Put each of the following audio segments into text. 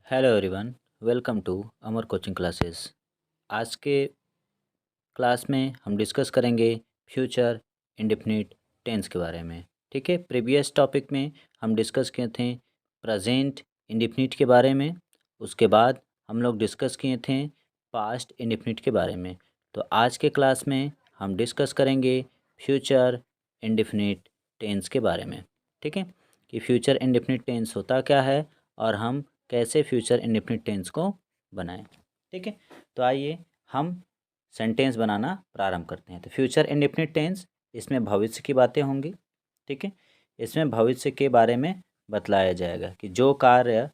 Hello everyone, welcome to Amar coaching classes. आज के class में हम डिस्कस करेंगे फ्यूचर इंडेफिनिट टेंस के बारे में। ठीक है, प्रीवियस टॉपिक में हम डिस्कस किए थे प्रेजेंट इंडेफिनिट के बारे में। उसके बाद हम लोग डिस्कस किए थे पास्ट इंडेफिनिट के बारे में। तो आज के क्लास में हम डिस्कस करेंगे फ्यूचर इंडेफिनिट टेंस के बारे में। ठीक है, कि फ्यूचर इंडेफिनिट टेंस होता क्या है और हम कैसे फ्यूचर इंडेफिनिट टेंस को बनाएं। ठीक है, तो आइए हम सेंटेंस बनाना प्रारंभ करते हैं। तो फ्यूचर इंडेफिनिट टेंस, इसमें भविष्य की बातें होंगी। ठीक है, इसमें भविष्य के बारे में बतलाया जाएगा कि जो कार्य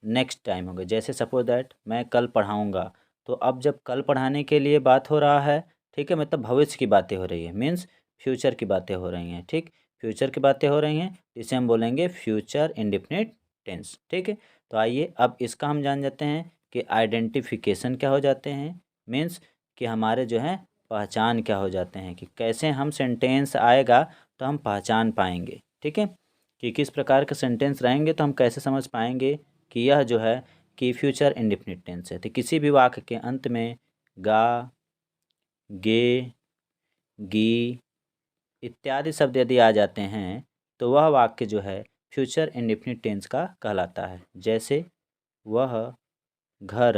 नेक्स्ट टाइम होंगे। जैसे सपोज दैट मैं कल पढ़ाऊँगा, तो अब जब कल पढ़ाने के लिए बात हो रहा है, ठीक है, मतलब भविष्य की बातें हो रही है, मीन्स फ्यूचर की बातें हो रही हैं। ठीक, फ्यूचर की बातें हो रही हैं, इसे हम बोलेंगे फ्यूचर इंडेफिनिट टेंस। ठीक है, तो आइए अब इसका हम जान जाते हैं कि आइडेंटिफिकेशन क्या हो जाते हैं, मीन्स कि हमारे जो है पहचान क्या हो जाते हैं, कि कैसे हम सेंटेंस आएगा तो हम पहचान पाएंगे। ठीक है, कि किस प्रकार के सेंटेंस रहेंगे तो हम कैसे समझ पाएंगे कि यह जो है कि फ्यूचर इंडेफिनिट टेंस है। तो किसी भी वाक्य के अंत में गा, गे, गी इत्यादि शब्द यदि आ जाते हैं तो वह वाक्य जो है फ्यूचर इंडेफिनिट टेंस का कहलाता है। जैसे वह घर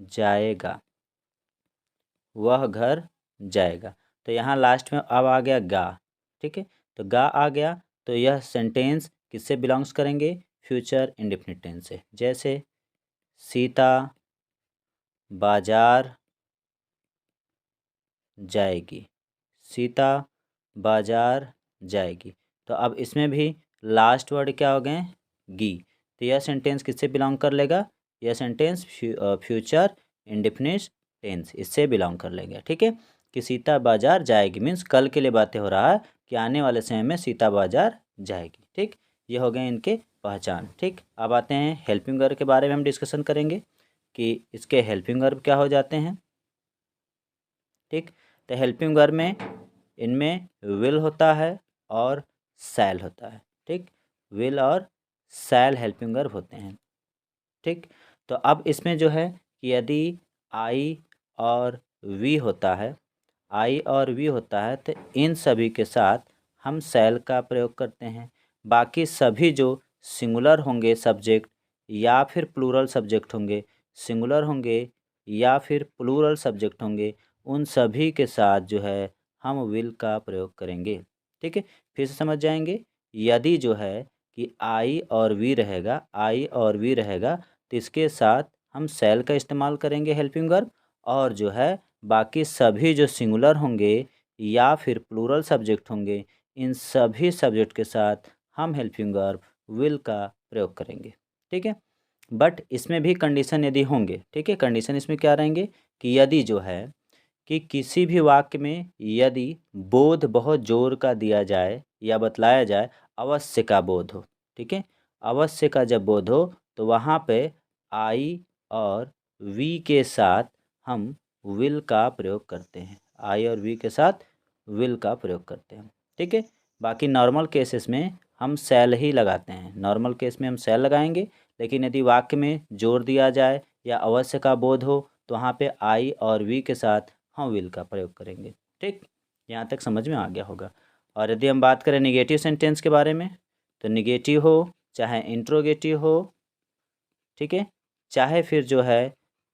जाएगा, वह घर जाएगा। तो यहाँ लास्ट में अब आ गया गा। ठीक है, तो गा आ गया तो यह सेंटेंस किससे बिलोंग्स करेंगे, फ्यूचर इंडेफिनिट टेंस से। जैसे सीता बाजार जाएगी, सीता बाजार जाएगी। तो अब इसमें भी लास्ट वर्ड क्या हो गए, गी। तो यह सेंटेंस किससे बिलोंग कर लेगा, यह सेंटेंस फ्यूचर इंडेफिनिट टेंस इससे बिलोंग कर लेगा। ठीक है, कि सीता बाजार जाएगी मीन्स कल के लिए बातें हो रहा है कि आने वाले समय में सीता बाजार जाएगी। ठीक, ये हो गए इनके पहचान। ठीक, अब आते हैं हेल्पिंग वर्ब के बारे में हम डिस्कशन करेंगे कि इसके हेल्पिंग वर्ब क्या हो जाते हैं। ठीक, तो हेल्पिंग वर्ब में इनमें विल होता है और सैल होता है। ठीक, विल और सैल हेल्पिंग वर्ब होते हैं। ठीक, तो अब इसमें जो है कि यदि आई और वी होता है, आई और वी होता है तो इन सभी के साथ हम सैल का प्रयोग करते हैं। बाकी सभी जो सिंगुलर होंगे सब्जेक्ट या फिर प्लूरल सब्जेक्ट होंगे, सिंगुलर होंगे या फिर प्लूरल सब्जेक्ट होंगे, उन सभी के साथ जो है हम विल का प्रयोग करेंगे। ठीक है, फिर से समझ जाएंगे। यदि जो है कि आई और वी रहेगा, आई और वी रहेगा तो इसके साथ हम सैल का इस्तेमाल करेंगे हेल्पिंग वर्ब, और जो है बाकी सभी जो सिंगुलर होंगे या फिर प्लूरल सब्जेक्ट होंगे, इन सभी सब्जेक्ट के साथ हम हेल्पिंग वर्ब विल का प्रयोग करेंगे। ठीक है, बट इसमें भी कंडीशन यदि होंगे। ठीक है, कंडीशन इसमें क्या रहेंगे कि यदि जो है कि किसी भी वाक्य में यदि बोध बहुत जोर का दिया जाए या बतलाया जाए, अवश्य का बोध हो। ठीक है, अवश्य का जब बोध हो तो वहाँ पे आई और वी के साथ हम विल का प्रयोग करते हैं, आई और वी के साथ विल का प्रयोग करते हैं। ठीक है, बाकी नॉर्मल केसेस में हम सेल ही लगाते हैं, नॉर्मल केस में हम सेल लगाएंगे। लेकिन यदि वाक्य में जोर दिया जाए या अवश्य का बोध हो तो वहाँ पे आई और वी के साथ हम विल का प्रयोग करेंगे। ठीक, यहाँ तक समझ में आ गया होगा। और यदि हम बात करें निगेटिव सेंटेंस के बारे में, तो निगेटिव हो चाहे इंट्रोगेटिव हो, ठीक है, चाहे फिर जो है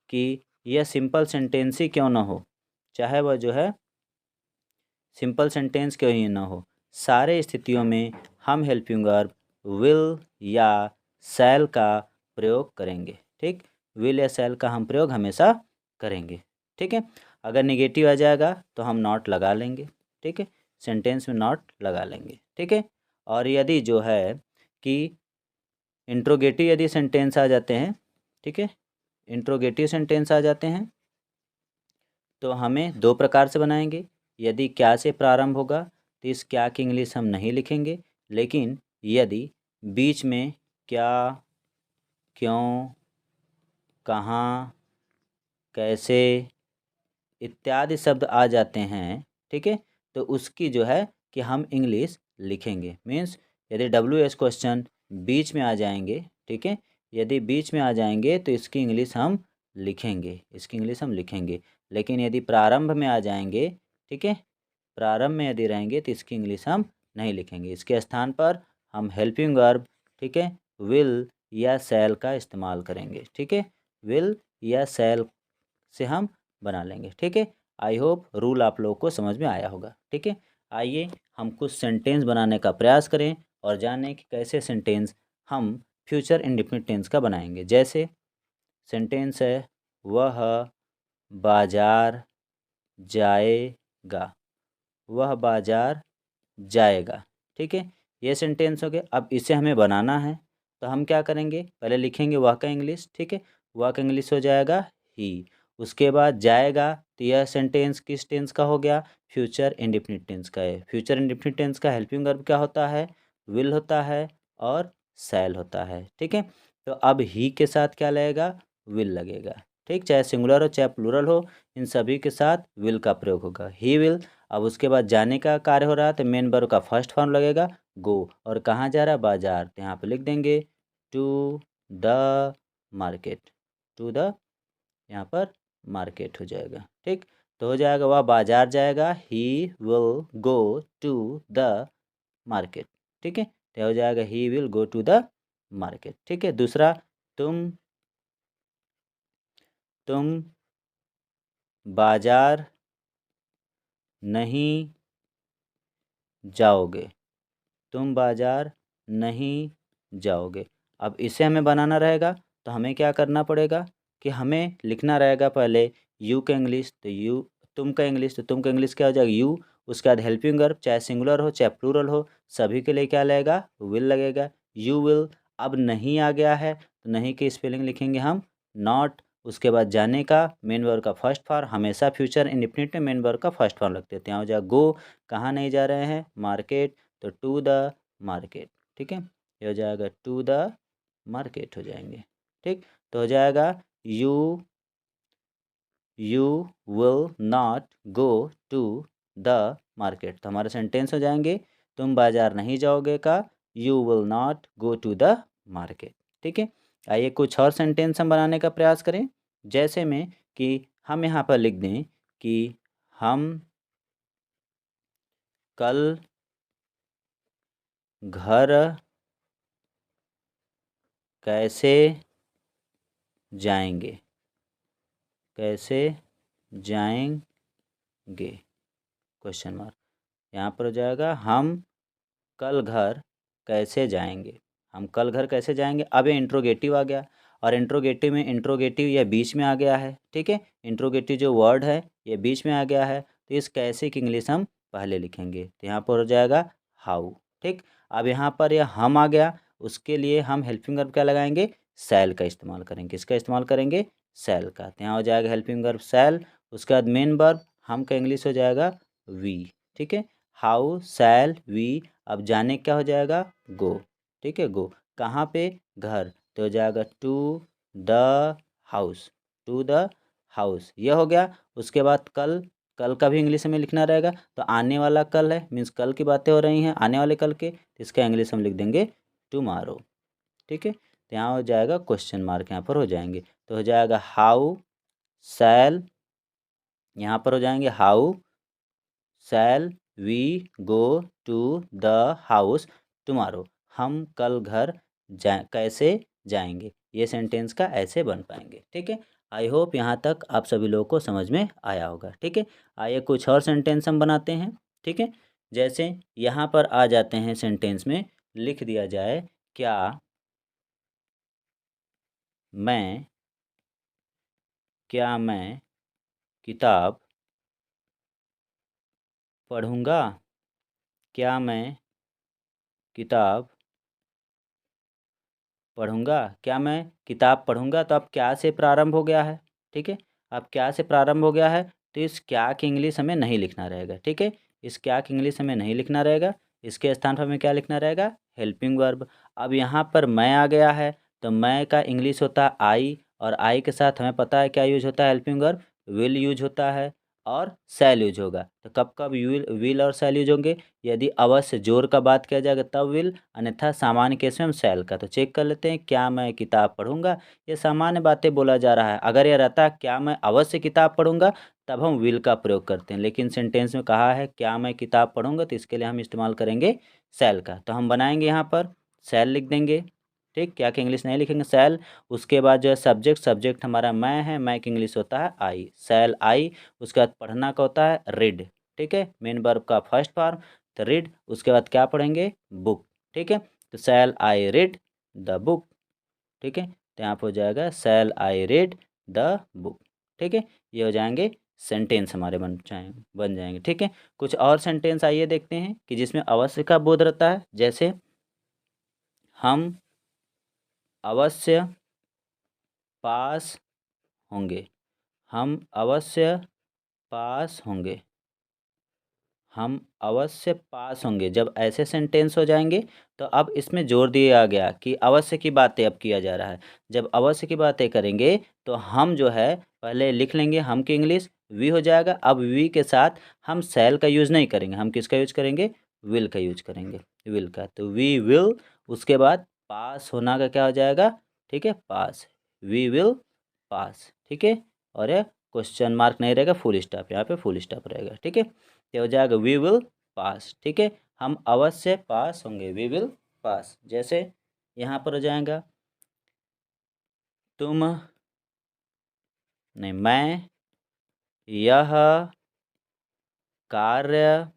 कि यह सिंपल सेंटेंस ही क्यों ना हो, चाहे वह जो है सिंपल सेंटेंस क्यों ही ना हो, सारे स्थितियों में हम हेल्पिंग वर्ब विल या शैल का प्रयोग करेंगे। ठीक, विल या शैल का हम प्रयोग हमेशा करेंगे। ठीक है, अगर निगेटिव आ जाएगा तो हम नॉट लगा लेंगे। ठीक है, सेंटेंस में नॉट लगा लेंगे। ठीक है, और यदि जो है कि इंट्रोगेटिव यदि सेंटेंस आ जाते हैं, ठीक है, इंट्रोगेटिव सेंटेंस आ जाते हैं तो हमें दो प्रकार से बनाएंगे। यदि क्या से प्रारंभ होगा तो इस क्या की इंग्लिश हम नहीं लिखेंगे, लेकिन यदि बीच में क्या, क्यों, कहाँ, कैसे इत्यादि शब्द आ जाते हैं, ठीक है, तो उसकी जो है कि हम इंग्लिश लिखेंगे। मीन्स यदि डब्ल्यू एस क्वेश्चन बीच में आ जाएंगे, ठीक है, यदि बीच में आ जाएंगे तो इसकी इंग्लिश हम लिखेंगे, लेकिन यदि प्रारंभ में आ जाएंगे, ठीक है, प्रारंभ में यदि रहेंगे तो इसकी इंग्लिश हम नहीं लिखेंगे। इसके स्थान पर हम हेल्पिंग वर्ब, ठीक है, विल या शैल का इस्तेमाल करेंगे, ठीक है, विल या शैल से हम बना लेंगे, ठीक है। आई होप रूल आप लोगों को समझ में आया होगा, ठीक है। आइए हम कुछ सेंटेंस बनाने का प्रयास करें और जानें कि कैसे सेंटेंस हम फ्यूचर इंडेफिनिट टेंस का बनाएंगे। जैसे सेंटेंस है वह बाजार जाएगा, वह बाजार जाएगा, ठीक है, ये सेंटेंस हो गया। अब इसे हमें बनाना है तो हम क्या करेंगे, पहले लिखेंगे वह का इंग्लिश, ठीक है, वह का इंग्लिश हो जाएगा ही। उसके बाद जाएगा, तो यह सेंटेंस किस टेंस का हो गया, फ्यूचर इंडेफिनिट टेंस का है। फ्यूचर इंडेफिनिट टेंस का हेल्पिंग वर्ब क्या होता है, विल होता है और शैल होता है, ठीक है। तो अब ही के साथ क्या लगेगा, विल लगेगा, ठीक, चाहे सिंगुलर हो चाहे प्लूरल हो, इन सभी के साथ विल का प्रयोग होगा, ही विल। अब उसके बाद जाने का कार्य हो रहा है तो मेन वर्ब का फर्स्ट फॉर्म लगेगा गो, और कहाँ जा रहा है, बाजार, तो यहाँ पे लिख देंगे to the market, to the, यहाँ पर मार्केट हो जाएगा, ठीक। तो हो जाएगा वह बाजार जाएगा, he will go to the market, ठीक है, तो हो जाएगा he will go to the market, ठीक है। दूसरा, तुम बाजार नहीं जाओगे, तुम बाजार नहीं जाओगे। अब इसे हमें बनाना रहेगा तो हमें क्या करना पड़ेगा कि हमें लिखना रहेगा पहले यू का इंग्लिश, तो यू, तुम का इंग्लिश, तो तुम का इंग्लिश क्या हो जाएगा, यू। उसके बाद हेल्पिंग वर्ब, चाहे सिंगुलर हो चाहे प्लूरल हो, सभी के लिए क्या लगेगा, विल लगेगा, यू विल। अब नहीं आ गया है तो नहीं की स्पेलिंग लिखेंगे हम नॉट। उसके बाद जाने का मेन वर्ब का फर्स्ट फॉर्म, हमेशा फ्यूचर इंडेफिनिट में मेन वर्ब का फर्स्ट फॉर्म लगते हैं, यहाँ हो जाएगा गो, कहाँ नहीं जा रहे हैं, मार्केट, तो टू द मार्केट, ठीक है, ये हो जाएगा टू द मार्केट हो जाएंगे, ठीक। तो हो जाएगा you will not go to the market, तो हमारे सेंटेंस हो जाएंगे तुम बाजार नहीं जाओगे का you will not go to the market, ठीक है। आइए कुछ और सेंटेंस हम बनाने का प्रयास करें। जैसे में कि हम यहाँ पर लिख दें कि हम कल घर कैसे जाएंगे, कैसे जाएंगे, क्वेश्चन मार्क, यहाँ पर हो जाएगा हम कल घर कैसे जाएंगे, हम कल घर कैसे जाएंगे। अब ये इंट्रोगेटिव आ गया, और इंट्रोगेटिव में इंट्रोगेटिव ये बीच में आ गया है, ठीक है, इंट्रोगेटिव जो वर्ड है ये बीच में आ गया है, तो इस कैसे की इंग्लिश हम पहले लिखेंगे, तो यहाँ पर हो जाएगा हाउ, ठीक। अब यहाँ पर यह हम आ गया, उसके लिए हम हेल्पिंग वर्ब क्या लगाएंगे, सेल का इस्तेमाल करेंगे, किसका इस्तेमाल करेंगे, सेल का, तो यहाँ हो जाएगा हेल्पिंग वर्ब सेल। उसके बाद मेन वर्ब हम का इंग्लिश हो जाएगा वी, ठीक है, हाउ सेल वी। अब जाने क्या हो जाएगा, गो, ठीक है, गो कहाँ पे, घर, तो हो जाएगा to the house, to the house, यह हो गया। उसके बाद कल, कल का भी इंग्लिश में लिखना रहेगा, तो आने वाला कल है, मीन्स कल की बातें हो रही हैं, आने वाले कल के, तो इसका इंग्लिश हम लिख देंगे टुमारो, ठीक है, तो यहाँ हो जाएगा क्वेश्चन मार्क, यहाँ पर हो जाएंगे, तो हो जाएगा हाउ शैल, यहाँ पर हो जाएंगे how shall we go to the house tomorrow, हम कल घर कैसे जाएंगे, ये सेंटेंस का ऐसे बन पाएंगे, ठीक है। आई होप यहाँ तक आप सभी लोगों को समझ में आया होगा, ठीक है। आइए कुछ और सेंटेंस हम बनाते हैं, ठीक है। जैसे यहाँ पर आ जाते हैं सेंटेंस में, लिख दिया जाए क्या मैं, क्या मैं किताब पढ़ूंगा, क्या मैं किताब पढ़ूंगा, क्या मैं किताब पढ़ूंगा, तो अब क्या से प्रारंभ हो गया है, ठीक है, अब क्या से प्रारंभ हो गया है, तो इस क्या की इंग्लिश हमें नहीं लिखना रहेगा, ठीक है, इस क्या की इंग्लिश हमें नहीं लिखना रहेगा, इसके स्थान पर हमें क्या लिखना रहेगा, हेल्पिंग वर्ब। अब यहाँ पर मैं आ गया है, तो मैं का इंग्लिश होता है आई, और आई के साथ हमें पता है क्या यूज होता है, हेल्पिंग वर्ब विल यूज होता है। और शैल यूज होगा। तो कब कब विल और शैल यूज होंगे? यदि अवश्य जोर का बात किया जाएगा तब विल, अन्यथा सामान्य केस में हम शैल का। तो चेक कर लेते हैं, क्या मैं किताब पढ़ूंगा, ये सामान्य बातें बोला जा रहा है। अगर यह रहता क्या मैं अवश्य किताब पढ़ूंगा, तब हम विल का प्रयोग करते हैं। लेकिन सेंटेंस में कहा है क्या मैं किताब पढ़ूंगा, तो इसके लिए हम इस्तेमाल करेंगे शैल का। तो हम बनाएंगे यहाँ पर शैल लिख देंगे, ठीक, क्या कि इंग्लिश नहीं लिखेंगे, शैल। उसके बाद जो है सब्जेक्ट, सब्जेक्ट हमारा मैं है, मैं की इंग्लिश होता है आई, शैल आई। उसके बाद पढ़ना का होता है रीड, ठीक है, मेन वर्ब का फर्स्ट फॉर्म, तो रीड। उसके बाद क्या पढ़ेंगे, बुक, ठीक है। तो शैल आई रीड द बुक, ठीक है। तो यहाँ पर हो जाएगा शैल आई रीड द बुक, ठीक है। ये हो जाएंगे सेंटेंस हमारे बन जाएंगे, ठीक है। कुछ और सेंटेंस आइए देखते हैं कि जिसमें अवश्य का बोध रहता है। जैसे हम अवश्य पास होंगे, हम अवश्य पास होंगे, हम अवश्य पास होंगे। जब ऐसे सेंटेंस हो जाएंगे तो अब इसमें जोर दिया गया कि अवश्य की बातें अब किया जा रहा है। जब अवश्य की बातें करेंगे तो हम जो है पहले लिख लेंगे हम की इंग्लिश, वी हो जाएगा। अब वी के साथ हम शैल का यूज़ नहीं करेंगे, हम किसका यूज करेंगे, विल का यूज करेंगे, विल का। तो वी विल, उसके बाद पास होना का क्या हो जाएगा, ठीक है, पास, वी विल पास, ठीक है। और ये क्वेश्चन मार्क नहीं रहेगा, फुल स्टॉप, यहाँ पे फुल स्टॉप रहेगा, ठीक है। ये हो जाएगा वी विल पास, ठीक है। हम अवश्य पास होंगे, वी विल पास। जैसे यहाँ पर हो जाएगा तुम, नहीं, मैं यह कार्य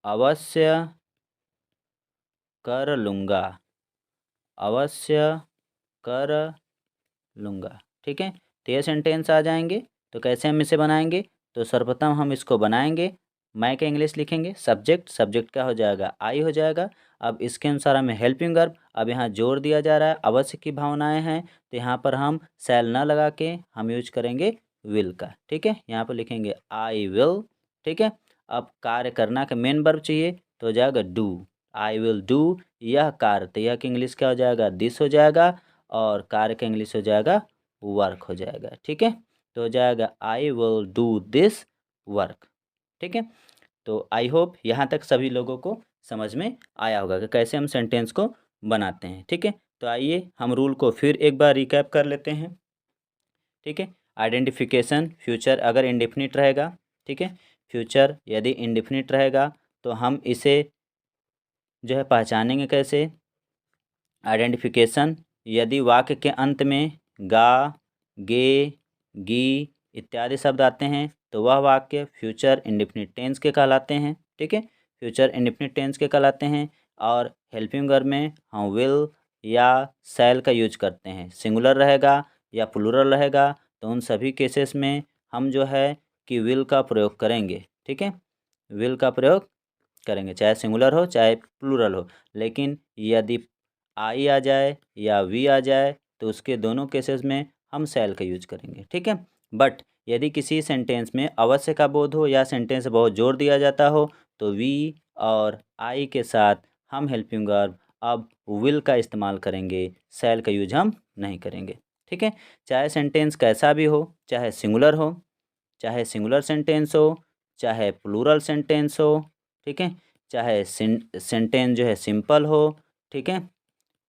अवश्य कर लूँगा, अवश्य कर लूँगा, ठीक है। तो ये सेंटेंस आ जाएंगे। तो कैसे हम इसे बनाएंगे, तो सर्वप्रथम हम इसको बनाएंगे, मैं का इंग्लिश लिखेंगे, सब्जेक्ट, सब्जेक्ट का हो जाएगा आई हो जाएगा। अब इसके अनुसार हमें हेल्पिंग वर्ब, अब यहाँ जोर दिया जा रहा है, अवश्य की भावनाएं हैं, तो यहाँ पर हम शैल न लगा के हम यूज करेंगे विल का, ठीक है। यहाँ पर लिखेंगे आई विल, ठीक है। अब कार्य करना का मेन वर्ब चाहिए, तो हो जाएगा डू, आई विल डू यह कार्य। तो यह की इंग्लिश क्या हो जाएगा, दिस हो जाएगा, और कार्य का इंग्लिश हो जाएगा वर्क हो जाएगा, ठीक है। तो हो जाएगा I will do this work, ठीक है। तो आई होप यहाँ तक सभी लोगों को समझ में आया होगा कि कैसे हम सेंटेंस को बनाते हैं, ठीक है। तो आइए हम रूल को फिर एक बार रिकैप कर लेते हैं, ठीक है। आइडेंटिफिकेशन, फ्यूचर अगर इंडेफिनिट रहेगा, ठीक है, फ्यूचर यदि इंडेफिनिट रहेगा तो हम इसे जो है पहचानेंगे कैसे। आइडेंटिफिकेशन, यदि वाक्य के अंत में गा, गे, गी इत्यादि शब्द आते हैं तो वह वाक्य फ्यूचर इंडेफिनिट टेंस के कहलाते हैं, ठीक है, फ्यूचर इंडेफिनिट टेंस के कहलाते हैं। और हेल्पिंग वर्ब में हम विल या शैल का यूज करते हैं। सिंगुलर रहेगा या प्लूरल रहेगा तो उन सभी केसेस में हम जो है कि विल का प्रयोग करेंगे, ठीक है, विल का प्रयोग करेंगे, चाहे सिंगुलर हो चाहे प्लूरल हो। लेकिन यदि आई आ जाए या वी आ जाए तो उसके दोनों केसेस में हम शैल का यूज करेंगे, ठीक है। बट यदि किसी सेंटेंस में अवश्य का बोध हो या सेंटेंस बहुत जोर दिया जाता हो तो वी और आई के साथ हम हेल्पिंग वर्ब अब विल का इस्तेमाल करेंगे, शैल का यूज हम नहीं करेंगे, ठीक है। चाहे सेंटेंस कैसा भी हो, चाहे सिंगुलर हो, चाहे सिंगुलर सेंटेंस हो, चाहे प्लूरल सेंटेंस हो, ठीक है, चाहे सेंटेंस जो है सिंपल हो, ठीक है,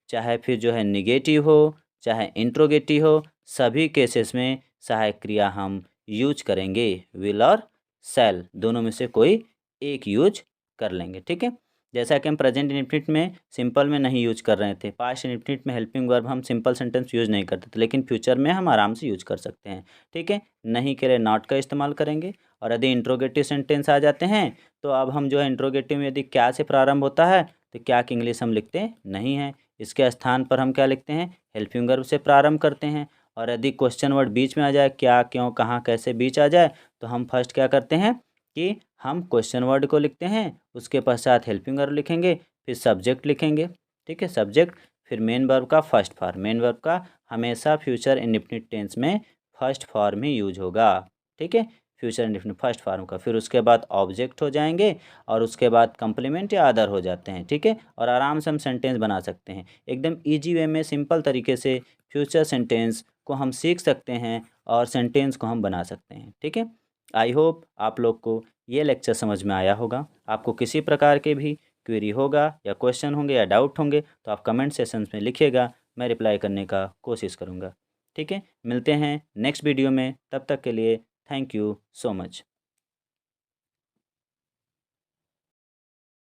चाहे फिर जो है निगेटिव हो, चाहे इंट्रोगेटिव हो, सभी केसेस में सहायक क्रिया हम यूज करेंगे विल और शैल, दोनों में से कोई एक यूज कर लेंगे, ठीक है। जैसा कि हम प्रेजेंट इंडेफिनिट में सिंपल में नहीं यूज कर रहे थे, पास्ट इंडेफिनिट में हेल्पिंग वर्ब हम सिंपल सेंटेंस यूज नहीं करते थे, लेकिन फ्यूचर में हम आराम से यूज कर सकते हैं, ठीक है। नहीं के लिए नॉट का इस्तेमाल करेंगे। और यदि इंट्रोगेटिव सेंटेंस आ जाते हैं तो अब हम जो है इंट्रोगेटिव में यदि क्या से प्रारंभ होता है तो क्या की इंग्लिश हम लिखते नहीं हैं, इसके स्थान पर हम क्या लिखते हैं, हेल्पिंग वर्ब से प्रारंभ करते हैं। और यदि क्वेश्चन वर्ड बीच में आ जाए, क्या, क्यों, कहाँ, कैसे बीच आ जाए, तो हम फर्स्ट क्या करते हैं कि हम क्वेश्चन वर्ड को लिखते हैं, उसके पश्चात हेल्पिंग वर्ब लिखेंगे, फिर सब्जेक्ट लिखेंगे, ठीक है, सब्जेक्ट, फिर मेन वर्ब का फर्स्ट फॉर्म। मेन वर्ब का हमेशा फ्यूचर इंडेफिनिट टेंस में फर्स्ट फॉर्म ही यूज होगा, ठीक है, फ्यूचर इंडेफिनिट फर्स्ट फॉर्म का। फिर उसके बाद ऑब्जेक्ट हो जाएंगे और उसके बाद कंप्लीमेंट या अदर हो जाते हैं, ठीक है। और आराम से हम सेंटेंस बना सकते हैं एकदम ईजी वे में, सिंपल तरीके से फ्यूचर सेंटेंस को हम सीख सकते हैं और सेंटेंस को हम बना सकते हैं। ठीक है, आई होप आप लोग को ये लेक्चर समझ में आया होगा। आपको किसी प्रकार के भी क्वेरी होगा या क्वेश्चन होंगे या डाउट होंगे तो आप कमेंट सेशंस में लिखिएगा, मैं रिप्लाई करने का कोशिश करूँगा। ठीक है, मिलते हैं नेक्स्ट वीडियो में, तब तक के लिए थैंक यू सो मच।